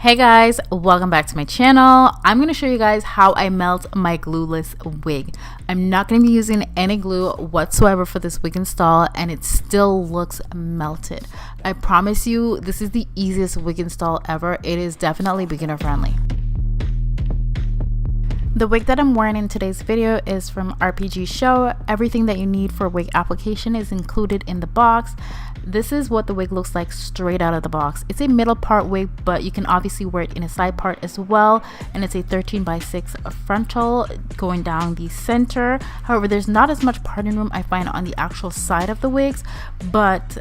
Hey guys, welcome back to my channel. I'm going to show you guys how I melt my glueless wig. I'm not going to be using any glue whatsoever for this wig install, and it still looks melted. I promise you this is the easiest wig install ever. It is definitely beginner friendly. The wig that I'm wearing in today's video is from RPGSHOW. Everything that you need for wig application is included in the box. This is what the wig looks like straight out of the box. It's a middle part wig, but you can obviously wear it in a side part as well, and it's a 13x6 frontal going down the center. However, there's not as much parting room I find on the actual side of the wigs, but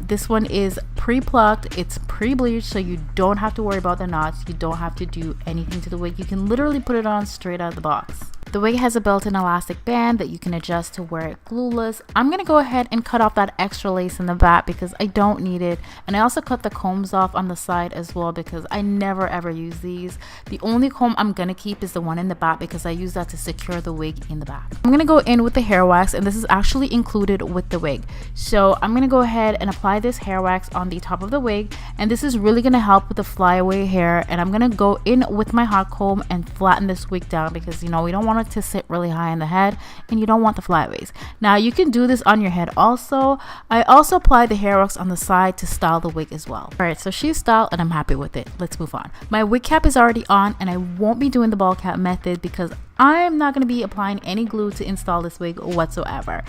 this one is pre-plucked, it's pre-bleached, so you don't have to worry about the knots. You don't have to do anything to the wig. You can literally put it on straight out of the box. The wig has a built-in elastic band that you can adjust to wear it glueless. I'm going to go ahead and cut off that extra lace in the back because I don't need it. And I also cut the combs off on the side as well because I never ever use these. The only comb I'm going to keep is the one in the back because I use that to secure the wig in the back. I'm going to go in with the hair wax, and this is actually included with the wig. So I'm going to go ahead and apply this hair wax on the top of the wig, and this is really going to help with the flyaway hair. And I'm going to go in with my hot comb and flatten this wig down because, you know, we don't want it to sit really high in the head and you don't want the flyaways. Now you can do this on your head also. I also apply the hair wax on the side to style the wig as well. Alright, so she's styled and I'm happy with it. Let's move on. My wig cap is already on, and I won't be doing the ball cap method because I'm not going to be applying any glue to install this wig whatsoever.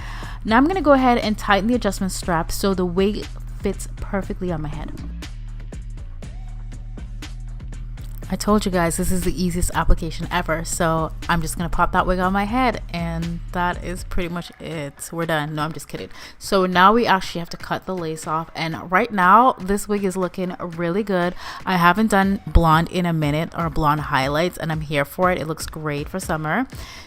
Now I'm going to go ahead and tighten the adjustment strap so the wig fits perfectly on my head. I told you guys this is the easiest application ever, so I'm just gonna pop that wig on my head, and that is pretty much it. We're done. No, I'm just kidding. So now we actually have to cut the lace off, and right now this wig is looking really good. I haven't done blonde in a minute, or blonde highlights, and I'm here for it. It looks great for summer.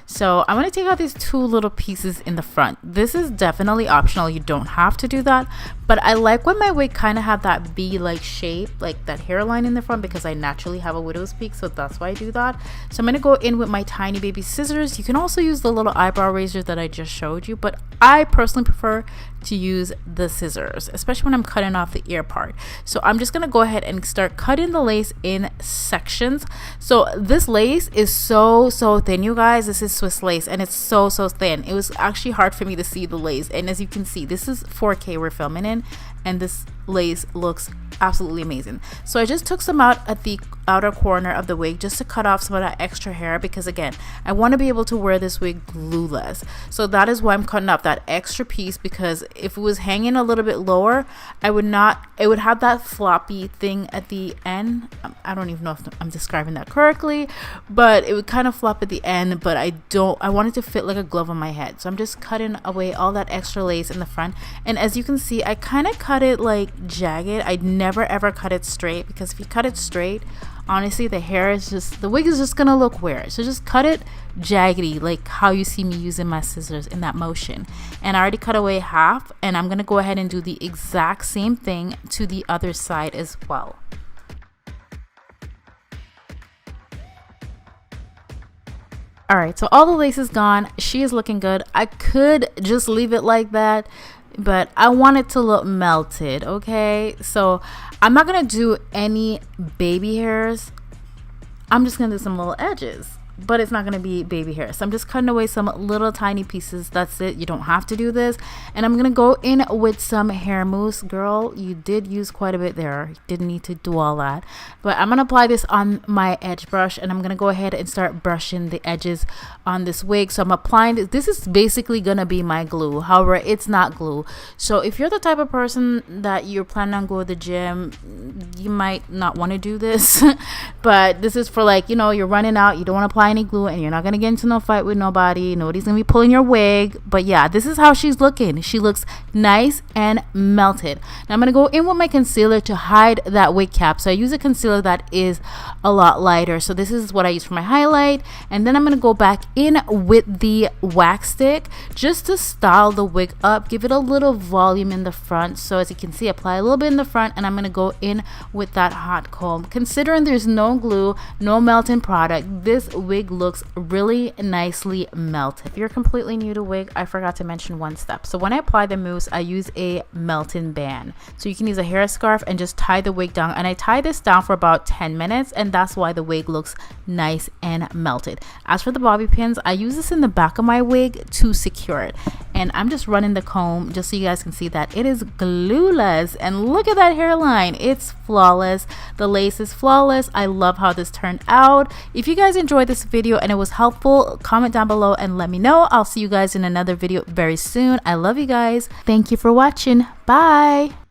So I'm going to take out these two little pieces in the front. This is definitely optional. You don't have to do that, but I like when my wig kind of have that V-like shape, like that hairline in the front, because I naturally have a widow's peak, so that's why I do that. So I'm going to go in with my tiny baby scissors. You can also use the little eyebrow razor that I just showed you, but I personally prefer to use the scissors, especially when I'm cutting off the ear part. So I'm just gonna go ahead and start cutting the lace in sections. So this lace is so thin, you guys. This is Swiss lace, and it's so thin. It was actually hard for me to see the lace, and as you can see, this is 4K we're filming in, and this lace looks absolutely amazing. So I just took some out at the outer corner of the wig just to cut off some of that extra hair because, again, I want to be able to wear this wig glueless. So that is why I'm cutting up that extra piece, because if it was hanging a little bit lower, it would have that floppy thing at the end. I don't even know if I'm describing that correctly, but it would kind of flop at the end, but I want it to fit like a glove on my head. So I'm just cutting away all that extra lace in the front, and as you can see, I kind of cut it like jagged. I'd never ever cut it straight, because if you cut it straight, honestly, the wig is just gonna look weird. So just cut it jaggedy, like how you see me using my scissors in that motion. And I already cut away half, and I'm gonna go ahead and do the exact same thing to the other side as well. Alright, so all the lace is gone. She is looking good. I could just leave it like that, but I want it to look melted, okay? So I'm not gonna do any baby hairs. I'm just gonna do some little edges, but it's not gonna be baby hair. So I'm just cutting away some little tiny pieces. That's it. You don't have to do this. And I'm gonna go in with some hair mousse. Girl, you did use quite a bit there. You didn't need to do all that. But I'm gonna apply this on my edge brush, and I'm gonna go ahead and start brushing the edges on this wig. So I'm applying this. This is basically gonna be my glue. However, it's not glue. So if you're the type of person that you're planning on going to the gym, you might not want to do this. But this is for, like, you know, you're running out, you don't want to apply any glue, and you're not gonna get into no fight with nobody. Nobody's gonna be pulling your wig. But yeah, this is how she's looking. She looks nice and melted. Now I'm gonna go in with my concealer to hide that wig cap. So I use a concealer that is a lot lighter. So this is what I use for my highlight, and then I'm gonna go back in with the wax stick just to style the wig up, give it a little volume in the front. So as you can see, apply a little bit in the front, and I'm gonna go in with that hot comb. Considering there's no glue, no melting product, this wig wig looks really nicely melted. If you're completely new to wig, I forgot to mention one step. So when I apply the mousse, I use a melting band. So you can use a hair scarf and just tie the wig down. And I tie this down for about 10 minutes, and that's why the wig looks nice and melted. As for the bobby pins, I use this in the back of my wig to secure it. And I'm just running the comb just so you guys can see that it is glueless. And look at that hairline. It's flawless. The lace is flawless. I love how this turned out. If you guys enjoyed this video and it was helpful, comment down below and let me know. I'll see you guys in another video very soon. I love you guys. Thank you for watching. Bye.